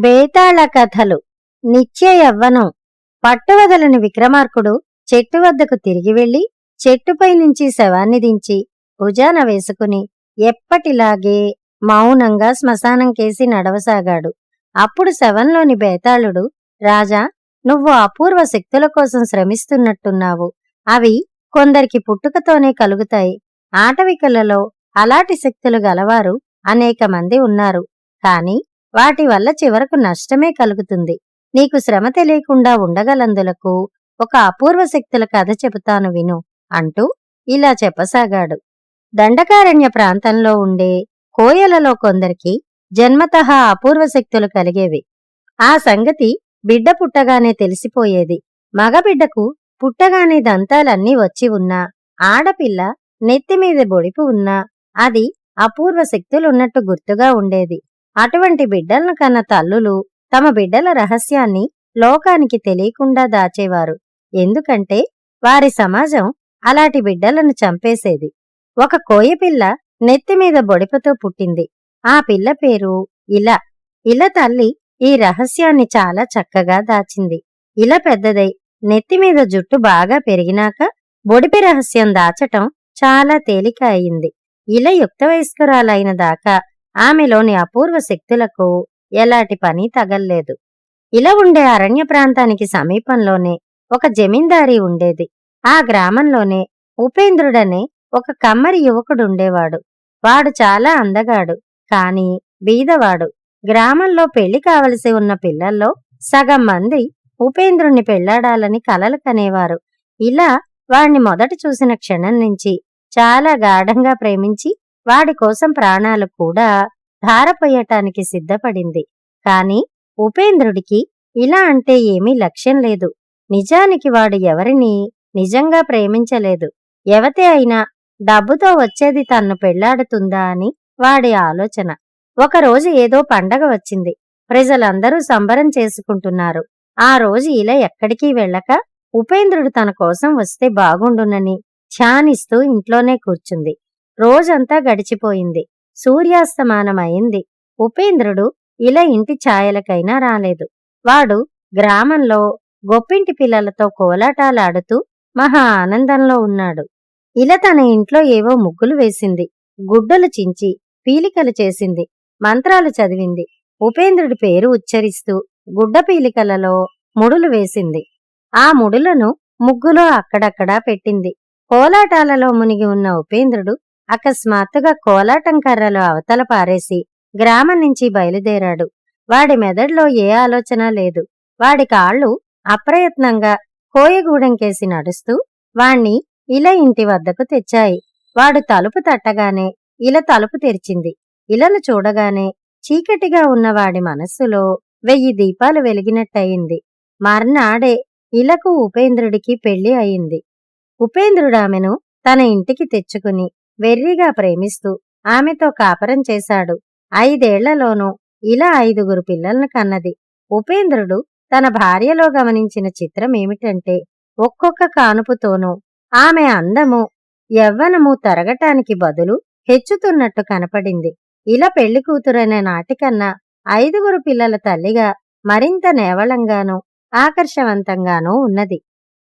బేతాళ కథలు. నిత్య యవ్వనం. పట్టువదలని విక్రమార్కుడు చెట్టు వద్దకు తిరిగి వెళ్లి చెట్టుపై నుంచి శవాన్ని దించి భుజాన వేసుకుని ఎప్పటిలాగే మౌనంగా శ్మశానం కేసి నడవసాగాడు. అప్పుడు శవంలోని బేతాళుడు, రాజా, నువ్వు అపూర్వ శక్తుల కోసం శ్రమిస్తున్నట్టున్నావు. అవి కొందరికి పుట్టుకతోనే కలుగుతాయి. ఆటవికులలో అలాంటి శక్తులు గలవారు అనేక మంది ఉన్నారు. కాని వాటి వల్ల చివరకు నష్టమే కలుగుతుంది. నీకు శ్రమ తెలియకుండా ఉండగలందులకు ఒక అపూర్వ శక్తుల కథ చెబుతాను విను అంటూ ఇలా చెప్పసాగాడు. దండకారణ్య ప్రాంతంలో ఉండే కోయలలో కొందరికి జన్మతః అపూర్వ శక్తులు కలిగేవి. ఆ సంగతి బిడ్డ పుట్టగానే తెలిసిపోయేది. మగబిడ్డకు పుట్టగానే దంతాలన్నీ వచ్చి ఉన్నా, ఆడపిల్ల నెత్తిమీద బొడిపు ఉన్నా అది అపూర్వ శక్తులున్నట్టు గుర్తుగా ఉండేది. అటువంటి బిడ్డలను కన్న తల్లులు తమ బిడ్డల రహస్యాన్ని లోకానికి తెలియకుండా దాచేవారు. ఎందుకంటే వారి సమాజం అలాంటి బిడ్డలను చంపేసేది. ఒక కోయపిల్ల నెత్తిమీద బొడిపతో పుట్టింది. ఆ పిల్ల పేరు ఇల. ఇల తల్లి ఈ రహస్యాన్ని చాలా చక్కగా దాచింది. ఇల పెద్దదై నెత్తిమీద జుట్టు బాగా పెరిగినాక బొడిపి రహస్యం దాచటం చాలా తేలిక అయింది. ఇల యుక్త వయస్కురాలైన దాకా ఆమెలోని అపూర్వ శక్తులకు ఎలాంటి పని తగల్లేదు. ఇలా ఉండే అరణ్య ప్రాంతానికి సమీపంలోనే ఒక జమీందారీ ఉండేది. ఆ గ్రామంలోనే ఉపేంద్రుడనే ఒక కమ్మరి యువకుడుండేవాడు. వాడు చాలా అందగాడు, కాని బీదవాడు. గ్రామంలో పెళ్లి కావలసి ఉన్న పిల్లల్లో సగం మంది ఉపేంద్రుణ్ణి పెళ్లాడాలని కలలు కనేవారు. ఇలా వాణ్ణి మొదట చూసిన క్షణం నుంచి చాలా గాఢంగా ప్రేమించి వాడి కోసం ప్రాణాలు కూడా ధారపోయటానికి సిద్ధపడింది. కాని ఉపేంద్రుడికి ఇలా అంటే ఏమీ లక్ష్యం లేదు. నిజానికి వాడు ఎవరినీ నిజంగా ప్రేమించలేదు. ఎవతే అయినా డబ్బుతో వచ్చేది తన్ను పెళ్లాడుతుందా అని వాడి ఆలోచన. ఒకరోజు ఏదో పండగ వచ్చింది. ప్రజలందరూ సంబరం చేసుకుంటున్నారు. ఆ రోజు ఇలా ఎక్కడికి వెళ్ళక ఉపేంద్రుడు తన కోసం వస్తే బాగుండునని ధ్యానిస్తూ ఇంట్లోనే కూర్చుంది. రోజంతా గడిచిపోయింది. సూర్యాస్తమానమైంది. ఉపేంద్రుడు ఇలా ఇంటి ఛాయలకైనా రాలేదు. వాడు గ్రామంలో గొప్పింటి పిల్లలతో కోలాటాలాడుతూ మహా ఆనందంలో ఉన్నాడు. ఇలా తన ఇంట్లో ఏవో ముగ్గులు వేసింది, గుడ్డలు చించి పీలికలు చేసింది, మంత్రాలు చదివింది. ఉపేంద్రుడి పేరు ఉచ్చరిస్తూ గుడ్డ పీలికలలో ముడులు వేసింది. ఆ ముడులను ముగ్గులో అక్కడక్కడా పెట్టింది. కోలాటాలలో మునిగి ఉన్న ఉపేంద్రుడు అకస్మాత్తుగా కోలాటం కర్రలు అవతల పారేసి గ్రామం నుంచి బయలుదేరాడు. వాడి మెదడులో ఏ ఆలోచన లేదు. వాడి కాళ్ళు అప్రయత్నంగా కోయగూడెంకేసి నడుస్తూ వాణ్ణి ఇలా ఇంటి వద్దకు తెచ్చాయి. వాడు తలుపు తట్టగానే ఇలా తలుపు తెరిచింది. ఇలను చూడగానే చీకటిగా ఉన్న వాడి మనస్సులో 1000 దీపాలు వెలిగినట్టయింది. మర్నాడే ఇలకు ఉపేంద్రుడికి పెళ్లి అయింది. ఉపేంద్రుడామెను తన ఇంటికి తెచ్చుకుని వెర్రిగా ప్రేమిస్తూ ఆమెతో కాపరం చేశాడు. 5 ఏళ్లలోనూ ఇలా 5గురు పిల్లలను కన్నది. ఉపేంద్రుడు తన భార్యలో గమనించిన చిత్రమేమిటంటే ఒక్కొక్క కానుపుతోనూ ఆమె అందము యవ్వనము తరగటానికి బదులు హెచ్చుతున్నట్టు కనపడింది. ఇలా పెళ్లి కూతురైన నాటికన్నా 5గురు పిల్లల తల్లిగా మరింత నేవళంగానూ ఆకర్షవంతంగానూ ఉన్నది.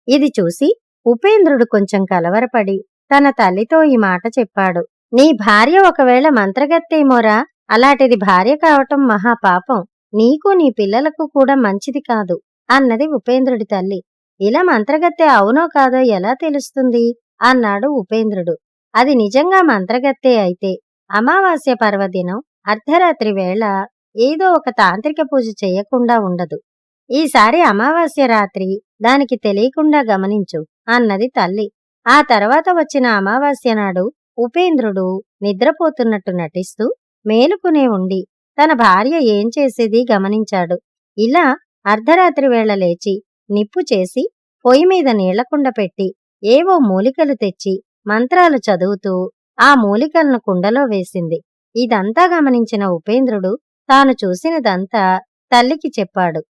ఇది చూసి ఉపేంద్రుడు కొంచెం కలవరపడి తన తల్లితో ఈ మాట చెప్పాడు. నీ భార్య ఒకవేళ మంత్రగత్తేమోరా, అలాంటిది భార్య కావటం మహాపాపం. నీకు నీ పిల్లలకు కూడా మంచిది కాదు అన్నది ఉపేంద్రుడి తల్లి. ఇలా మంత్రగత్తె అవునో కాదో ఎలా తెలుస్తుంది అన్నాడు ఉపేంద్రుడు. అది నిజంగా మంత్రగత్తె అయితే అమావాస్య పర్వదినం అర్ధరాత్రి వేళ ఏదో ఒక తాంత్రిక పూజ చెయ్యకుండా ఉండదు. ఈసారి అమావాస్య రాత్రి దానికి తెలియకుండా గమనించు అన్నది తల్లి. ఆ తర్వాత వచ్చిన అమావాస్య నాడు ఉపేంద్రుడు నిద్రపోతున్నట్టు నటిస్తూ మేలుకునే ఉండి తన భార్య ఏం చేసేది గమనించాడు. ఇలా అర్ధరాత్రి వేళ లేచి నిప్పు చేసి పొయ్యి మీద నీళ్లకుండ పెట్టి ఏవో మూలికలు తెచ్చి మంత్రాలు చదువుతూ ఆ మూలికలను కుండలో వేసింది. ఇదంతా గమనించిన ఉపేంద్రుడు తాను చూసినదంతా తల్లికి చెప్పాడు.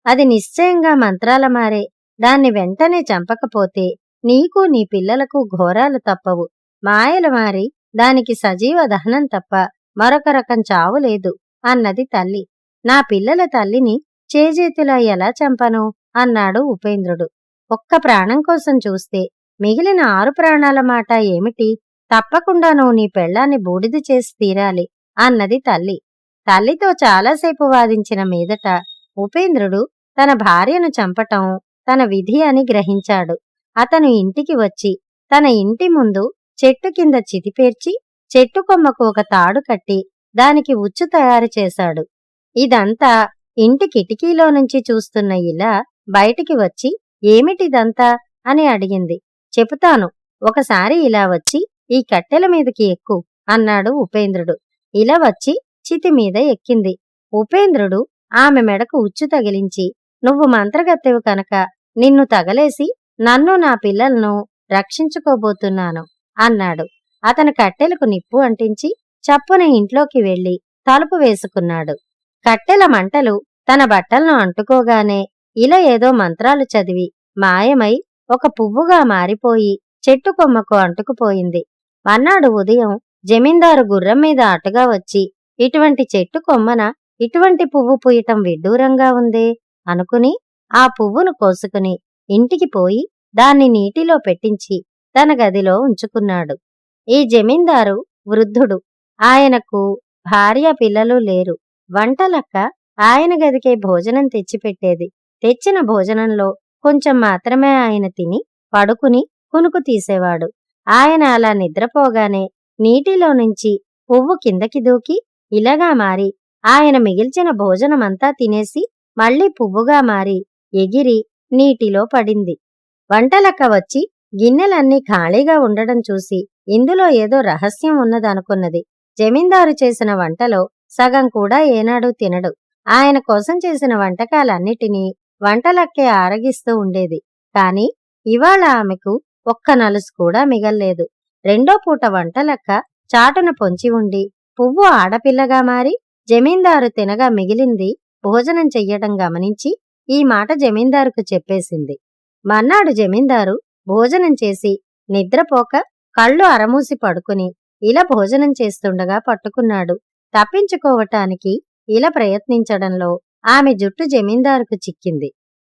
అది నిశ్చయంగా మంత్రాల మారే. దాన్ని వెంటనే చంపకపోతే నీకు నీ పిల్లలకు ఘోరాలు తప్పవు. మాయల మారి దానికి సజీవ దహనం తప్ప మరొక రకం చావు లేదు అన్నది తల్లి. నా పిల్లల తల్లిని చేజేతులా ఎలా చంపను అన్నాడు ఉపేంద్రుడు. ఒక్క ప్రాణం కోసం చూస్తే మిగిలిన 6 ప్రాణాల మాట ఏమిటి? తప్పకుండా నువ్వు నీ పెళ్ళాన్ని బూడిద చేసి తీరాలి అన్నది తల్లి. తల్లితో చాలాసేపు వాదించిన మీదట ఉపేంద్రుడు తన భార్యను చంపటం తన విధి అని గ్రహించాడు. అతను ఇంటికి వచ్చి తన ఇంటి ముందు చెట్టు కింద చితిపేర్చి చెట్టు కొమ్మకు ఒక తాడు కట్టి దానికి ఉచ్చు తయారు చేశాడు. ఇదంతా ఇంటి కిటికీలో నుంచి చూస్తున్న ఇలా బయటికి వచ్చి ఏమిటిదంతా అని అడిగింది. చెబుతాను, ఒకసారి ఇలా వచ్చి ఈ కట్టెల మీదకి ఎక్కు అన్నాడు ఉపేంద్రుడు. ఇలా వచ్చి చితి మీద ఎక్కింది. ఉపేంద్రుడు ఆమె మెడకు ఉచ్చు తగిలించి, నువ్వు మంత్రగత్తెవు కనుక నిన్ను తగలేసి నన్ను నా పిల్లలను రక్షించుకోబోతున్నాను అన్నాడు. అతను కట్టెలకు నిప్పు అంటించి చప్పున ఇంట్లోకి వెళ్లి తలుపు వేసుకున్నాడు. కట్టెల మంటలు తన బట్టలను అంటుకోగానే ఇలా ఏదో మంత్రాలు చదివి మాయమై ఒక పువ్వుగా మారిపోయి చెట్టు కొమ్మకు అంటుకుపోయింది. మర్నాడు ఉదయం జమీందారు గుర్రం మీద అటుగా వచ్చి, ఇటువంటి చెట్టు కొమ్మన ఇటువంటి పువ్వు పూయటం విడ్డూరంగా ఉందే అనుకుని ఆ పువ్వును కోసుకుని ఇంటికి పోయి దాన్ని నీటిలో పెట్టించి తన గదిలో ఉంచుకున్నాడు. ఈ జమీందారు వృద్ధుడు. ఆయనకు భార్య పిల్లలు లేరు. వంటలక్క ఆయన గదికే భోజనం తెచ్చిపెట్టేది. తెచ్చిన భోజనంలో కొంచెం మాత్రమే ఆయన తిని పడుకుని కునుకు తీసేవాడు. ఆయన అలా నిద్రపోగానే నీటిలో నుంచి పువ్వు కిందకి దూకి ఇలాగా మారి ఆయన మిగిల్చిన భోజనమంతా తినేసి మళ్లీ పువ్వుగా మారి ఎగిరి నీటిలో పడింది. వంటలక్క వచ్చి గిన్నెలన్నీ ఖాళీగా ఉండడం చూసి ఇందులో ఏదో రహస్యం ఉన్నదనుకున్నది. జమీందారు చేసిన వంటలో సగం కూడా ఏనాడూ తినడు. ఆయన కోసం చేసిన వంటకాలన్నిటినీ వంటలక్కే ఆరగిస్తూ ఉండేది. కాని ఇవాళ ఆమెకు ఒక్క నలుసు కూడా మిగల్లేదు. రెండో పూట వంటలక్క చాటున పొంచి ఉండి పువ్వు ఆడపిల్లగా మారి జమీందారు తినగా మిగిలింది భోజనం చెయ్యటం గమనించి ఈ మాట జమీందారుకు చెప్పేసింది. మర్నాడు జమీందారు భోజనం చేసి నిద్రపోక కళ్ళు అరమూసి పడుకుని ఇలా భోజనం చేస్తుండగా పట్టుకున్నాడు. తప్పించుకోవటానికి ఇలా ప్రయత్నించడంలో ఆమె జుట్టు జమీందారుకు చిక్కింది.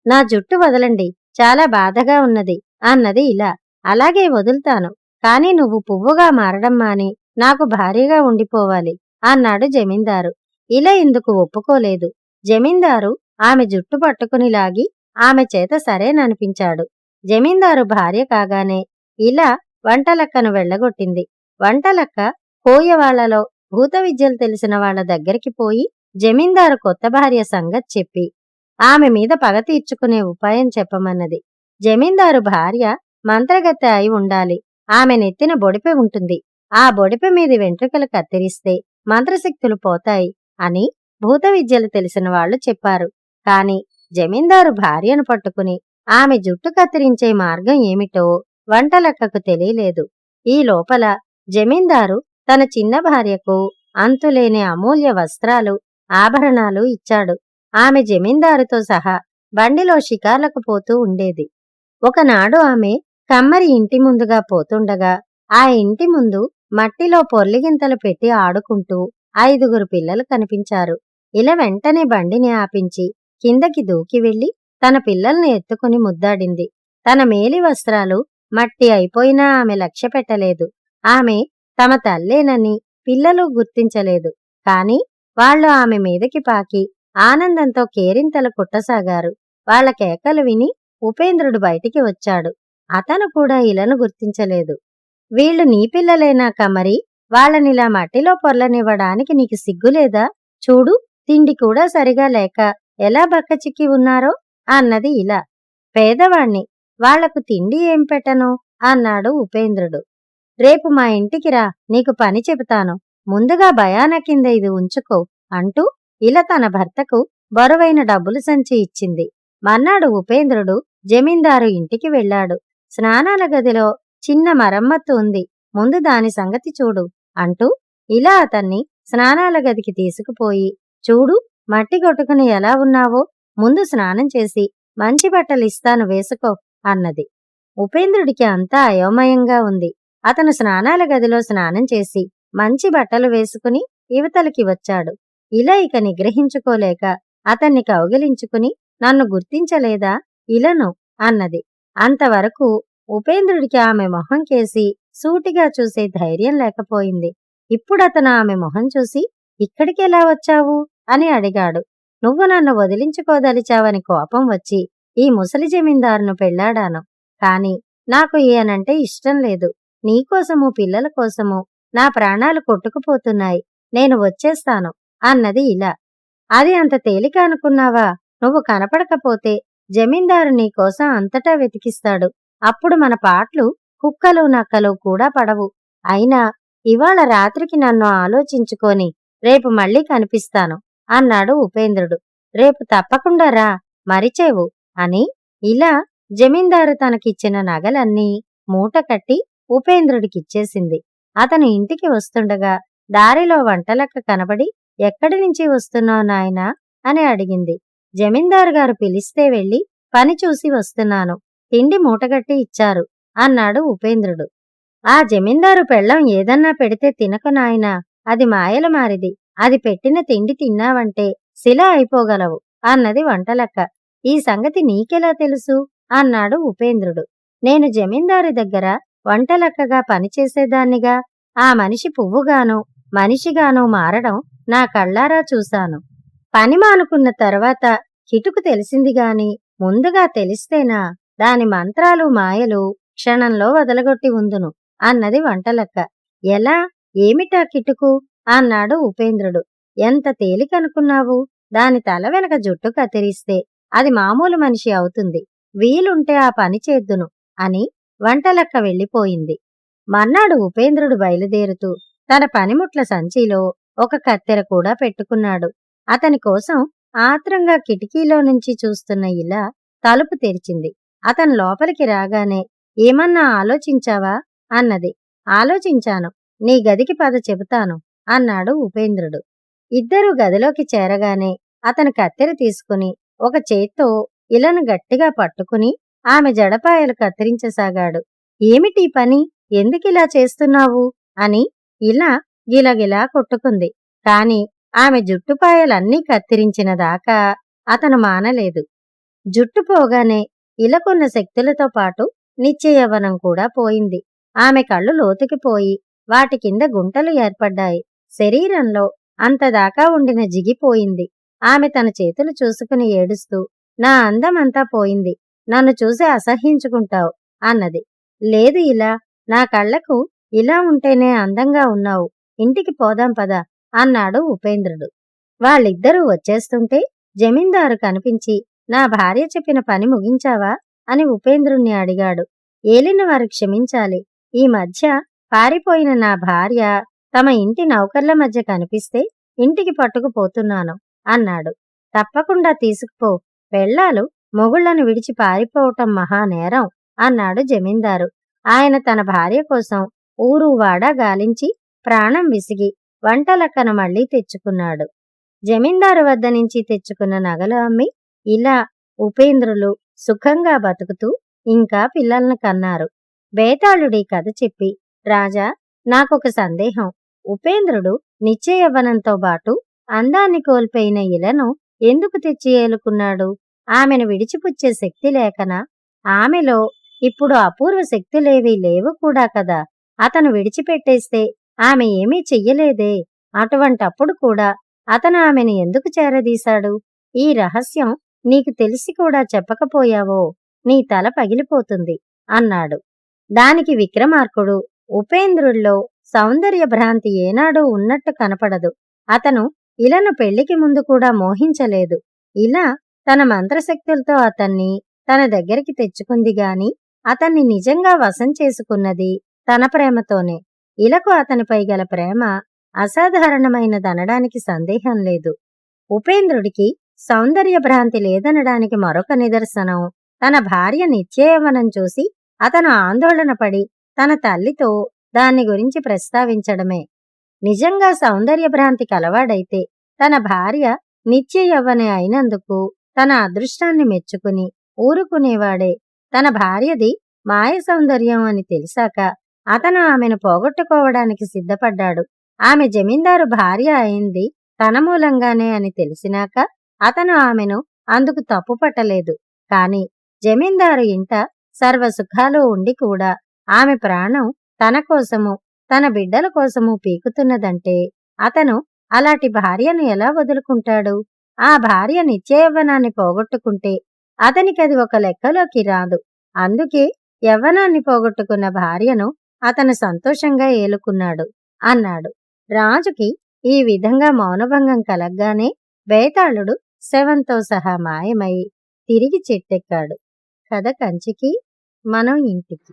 నా జుట్టు వదలండి, చాలా బాధగా ఉన్నది అన్నది ఇలా. అలాగే వదులుతాను, కాని నువ్వు పువ్వుగా మారడం మాని నాకు భార్యగా ఉండిపోవాలి అన్నాడు జమీందారు. ఇలా ఇందుకు ఒప్పుకోలేదు. జమీందారు ఆమె జుట్టు పట్టుకుని లాగి ఆమె చేత సరేననిపించాడు. జమీందారు భార్య కాగానే ఇలా వంటలక్కను వెళ్లగొట్టింది. వంటలక్క కోయవాళ్లలో భూత విద్యలు తెలిసిన వాళ్ల దగ్గరికి పోయి జమీందారు కొత్త భార్య సంగతి చెప్పి ఆమె మీద పగ తీర్చుకునే ఉపాయం చెప్పమన్నది. జమీందారు భార్య మంత్రగత్తె అయి ఉండాలి. ఆమె నెత్తిన బొడిపె ఉంటుంది. ఆ బొడిపె మీది వెంట్రుకలు కత్తిరిస్తే మంత్రశక్తులు పోతాయి అని భూత విద్యలు తెలిసిన వాళ్లు చెప్పారు. కాని జమీందారు భార్యను పట్టుకుని ఆమె జుట్టు కత్తిరించే మార్గం ఏమిటో వంటలక్కకు తెలియలేదు. ఈ లోపల జమీందారు తన చిన్న భార్యకు అంతులేని అమూల్య వస్త్రాలు, ఆభరణాలు ఇచ్చాడు. ఆమె జమీందారుతో సహా బండిలో షికార్లకు పోతూ ఉండేది. ఒకనాడు ఆమె కమ్మరి ఇంటి ముందుగా పోతుండగా ఆ ఇంటి ముందు మట్టిలో పొర్లిగింతలు పెట్టి ఆడుకుంటూ 5 పిల్లలు కనిపించారు. ఇలా వెంటనే బండిని ఆపించి కిందకి దూకి వెళ్లి తన పిల్లల్ని ఎత్తుకుని ముద్దాడింది. తన మేలి వస్త్రాలు మట్టి అయిపోయినా ఆమె లక్ష్య పెట్టలేదు. ఆమె తమ తల్లేనని పిల్లలు గుర్తించలేదు. కాని వాళ్లు ఆమె మీదకి పాకి ఆనందంతో కేరింతలు కుట్టసాగారు. వాళ్ల కేకలు విని ఉపేంద్రుడు బయటికి వచ్చాడు. అతను కూడా ఇలను గుర్తించలేదు. వీళ్లు నీ పిల్లలేనా కమ్మరి? వాళ్ళనిలా మట్టిలో పొర్లనివ్వడానికి నీకు సిగ్గులేదా? చూడు, తిండి కూడా సరిగా లేక ఎలా బక్కచిక్కి ఉన్నారో అన్నది ఇలా. పేదవాణ్ణి, వాళ్లకు తిండి ఏం పెట్టను అన్నాడు ఉపేంద్రుడు. రేపు మా ఇంటికి రా, నీకు పని చెబుతాను. ముందుగా భయాన కింద ఇది ఉంచుకో అంటూ ఇలా తన భర్తకు బరువైన డబ్బులు సంచి ఇచ్చింది. మర్నాడు ఉపేంద్రుడు జమీందారు ఇంటికి వెళ్లాడు. స్నానాల గదిలో చిన్న మరమ్మత్తు ఉంది, ముందు దాని సంగతి చూడు అంటూ ఇలా అతన్ని స్నానాల గదికి తీసుకుపోయి, చూడు, మట్టి కొట్టుకుని ఎలా ఉన్నావో, ముందు స్నానం చేసి మంచి బట్టలిస్తాను వేసుకో అన్నది. ఉపేంద్రుడికి అంతా అయోమయంగా ఉంది. అతను స్నానాల గదిలో స్నానం చేసి మంచి బట్టలు వేసుకుని ఇవతలికి వచ్చాడు. ఇలా ఇక నిగ్రహించుకోలేక అతన్ని కౌగిలించుకుని, నన్ను గుర్తించలేదా ఇలను అన్నది. అంతవరకు ఉపేంద్రుడికి ఆమె మొహం కేసి సూటిగా చూసే ధైర్యం లేకపోయింది. ఇప్పుడతను ఆమె మొహం చూసి, ఇక్కడికెలా వచ్చావు అని అడిగాడు. నువ్వు నన్ను వదిలించుకోదలిచావని కోపం వచ్చి ఈ ముసలి జమీందారును పెళ్లాడాను. కాని నాకు ఈయనంటే ఇష్టం లేదు. నీకోసము పిల్లల కోసము నా ప్రాణాలు కొట్టుకుపోతున్నాయి. నేను వచ్చేస్తాను అన్నది ఇలా. అది అంత తేలిక అనుకున్నావా? నువ్వు కనపడకపోతే జమీందారు నీకోసం అంతటా వెతికిస్తాడు. అప్పుడు మన పాటలు కుక్కలు నక్కలు కూడా పడవు. అయినా ఇవాళ రాత్రికి నన్ను ఆలోచించుకొని రేపు మళ్ళీ కనిపిస్తాను అన్నాడు ఉపేంద్రుడు. రేపు తప్పకుండా రా, మరిచేవు అని ఇలా జమీందారు తనకిచ్చిన నగలన్నీ మూటకట్టి ఉపేంద్రుడికిచ్చేసింది. అతను ఇంటికి వస్తుండగా దారిలో వంటలక్క కనబడి, ఎక్కడి నుంచి వస్తున్నావు నాయనా అని అడిగింది. జమీందారు గారు పిలిస్తే వెళ్ళి పని చూసి వస్తున్నాను. తిండి మూటగట్టి ఇచ్చారు అన్నాడు ఉపేంద్రుడు. ఆ జమీందారు పెళ్ళం ఏదన్నా పెడితే తినకు నాయనా, అది మాయల మారిది. అది పెట్టిన తిండి తిన్నావంటే శిల అయిపోగలవు అన్నది వంటలక్క. ఈ సంగతి నీకెలా తెలుసు అన్నాడు ఉపేంద్రుడు. నేను జమీందారు దగ్గర వంటలక్కగా పనిచేసేదాన్నిగా. ఆ మనిషి పువ్వుగాను మనిషిగాను మారడం నా కళ్ళారా చూశాను. పని మానుకున్న తర్వాత కిటుకు తెలిసిందిగాని ముందుగా తెలిస్తేనా దాని మంత్రాలు మాయలు క్షణంలో వదలగొట్టి ఉందును అన్నది వంటలక్క. ఎలా? ఏమిటా కిటుకు అన్నాడు ఉపేంద్రుడు. ఎంత తేలికనుకున్నావు? దాని తల వెనక జుట్టు కత్తిరిస్తే అది మామూలు మనిషి అవుతుంది. వీలుంటే ఆ పని చేద్దును అని వంటలక్క వెళ్ళిపోయింది. మర్నాడు ఉపేంద్రుడు బయలుదేరుతూ తన పనిముట్ల సంచిలో ఒక కత్తెర కూడా పెట్టుకున్నాడు. అతని కోసం ఆత్రంగా కిటికీలో నుంచి చూస్తున్న ఇలా తలుపు తెరిచింది. అతను లోపలికి రాగానే, ఏమన్నా ఆలోచించావా అన్నది. ఆలోచించాను. నీ గదికి పద చెబుతాను అన్నాడు ఉపేంద్రుడు. ఇద్దరూ గదిలోకి చేరగానే అతను కత్తెర తీసుకుని ఒక చేత్తో ఇలను గట్టిగా పట్టుకుని ఆమె జడపాయలు కత్తిరించసాగాడు. ఏమిటీ పని? ఎందుకిలా చేస్తున్నావు అని ఇలా గిలగిలా కొట్టుకుంది. కాని ఆమె జుట్టుపాయలన్నీ కత్తిరించిన దాకా అతను మానలేదు. జుట్టు పోగానే ఇలకున్న శక్తులతో పాటు నిత్యయవ్వనం కూడా పోయింది. ఆమె కళ్ళు లోతుకిపోయి వాటి కింద గుంటలు ఏర్పడ్డాయి. శరీరంలో అంతదాకా ఉండిన జిగిపోయింది. ఆమె తన చేతులు చూసుకుని ఏడుస్తూ, నా అందమంతా పోయింది, నన్ను చూసి అసహ్యించుకుంటావు అన్నది. లేదు ఇలా, నా కళ్లకు ఇలా ఉంటేనే అందంగా ఉన్నావు. ఇంటికి పోదాం పద అన్నాడు ఉపేంద్రుడు. వాళ్ళిద్దరూ వచ్చేస్తుంటే జమీందారు కనిపించి, నా భార్య చెప్పిన పని ముగించావా అని ఉపేంద్రుణ్ణి అడిగాడు. ఏలినవారు క్షమించాలి. ఈ మధ్య పారిపోయిన నా భార్య తమ ఇంటి నౌకర్ల మధ్య కనిపిస్తే ఇంటికి పట్టుకుపోతున్నాను అన్నాడు. తప్పకుండా తీసుకుపో. పెళ్ళాలు మొగుళ్లను విడిచి పారిపోవటం మహానేరం అన్నాడు జమీందారు. ఆయన తన భార్య కోసం ఊరు వాడా గాలించి ప్రాణం విసిగి వంటలక్కను మళ్లీ తెచ్చుకున్నాడు. జమీందారు వద్ద నుంచి తెచ్చుకున్న నగలు అమ్మి ఇలా ఉపేంద్రులు సుఖంగా బతుకుతూ ఇంకా పిల్లలను కన్నారు. బేతాళుడి కథ చెప్పి, రాజా, నాకొక సందేహం. ఉపేంద్రుడు నిత్యయవ్వనంతో బాటు అందాన్ని కోల్పోయిన ఇలను ఎందుకు తెచ్చి ఏలుకున్నాడు? ఆమెను విడిచిపుచ్చే శక్తి లేకనా? ఆమెలో ఇప్పుడు అపూర్వ శక్తులేవీ లేవు కూడా కదా. అతను విడిచిపెట్టేస్తే ఆమె ఏమీ చెయ్యలేదే. అటువంటప్పుడు కూడా అతను ఆమెను ఎందుకు చేరదీశాడు? ఈ రహస్యం నీకు తెలిసి కూడా చెప్పకపోయావో నీ తల పగిలిపోతుంది అన్నాడు. దానికి విక్రమార్కుడు, ఉపేంద్రుల్లో సౌందర్య భ్రాంతి ఏనాడూ ఉన్నట్టు కనపడదు. అతను ఇలను పెళ్లికి ముందు కూడా మోహించలేదు. ఇలా తన మంత్రశక్తులతో అతన్ని తన దగ్గరికి తెచ్చుకుంది గాని అతన్ని నిజంగా వశం చేసుకున్నది తన ప్రేమతోనే. ఇలకు అతనిపై గల ప్రేమ అసాధారణమైనదనడానికి సందేహం లేదు. ఉపేంద్రుడికి సౌందర్య భ్రాంతి లేదనడానికి మరొక నిదర్శనం తన భార్య నిత్యయవ్వనం చూసి అతను ఆందోళన పడి తన తల్లితో దాన్ని గురించి ప్రస్తావించడమే. నిజంగా సౌందర్య భ్రాంతి కలవాడైతే తన భార్య నిత్యయవ్వనే అయినందుకు తన అదృష్టాన్ని మెచ్చుకుని ఊరుకునేవాడే. తన భార్యది మాయ సౌందర్యం అని తెలిసాక అతను ఆమెను పోగొట్టుకోవడానికి సిద్ధపడ్డాడు. ఆమె జమీందారు భార్య అయింది తన మూలంగానే అని తెలిసినాక అతను ఆమెను అందుకు తప్పు పట్టలేదు. కాని జమీందారు ఇంట సర్వసుఖాలు ఉండి కూడా ఆమె ప్రాణం తన కోసము తన బిడ్డల కోసము పీకుతున్నదంటే అతను అలాంటి భార్యను ఎలా వదులుకుంటాడు? ఆ భార్య నిత్యయవ్వనాన్ని పోగొట్టుకుంటే అతనికది ఒక లెక్కలోకి రాదు. అందుకే యవ్వనాన్ని పోగొట్టుకున్న భార్యను అతను సంతోషంగా ఏలుకున్నాడు అన్నాడు. రాజుకి ఈ విధంగా మౌనభంగం కలగ్గానే బేతాళుడు శవంతో సహా మాయమై తిరిగి చెట్టెక్కాడు. కథ కంచికి, మనం ఇంటికి.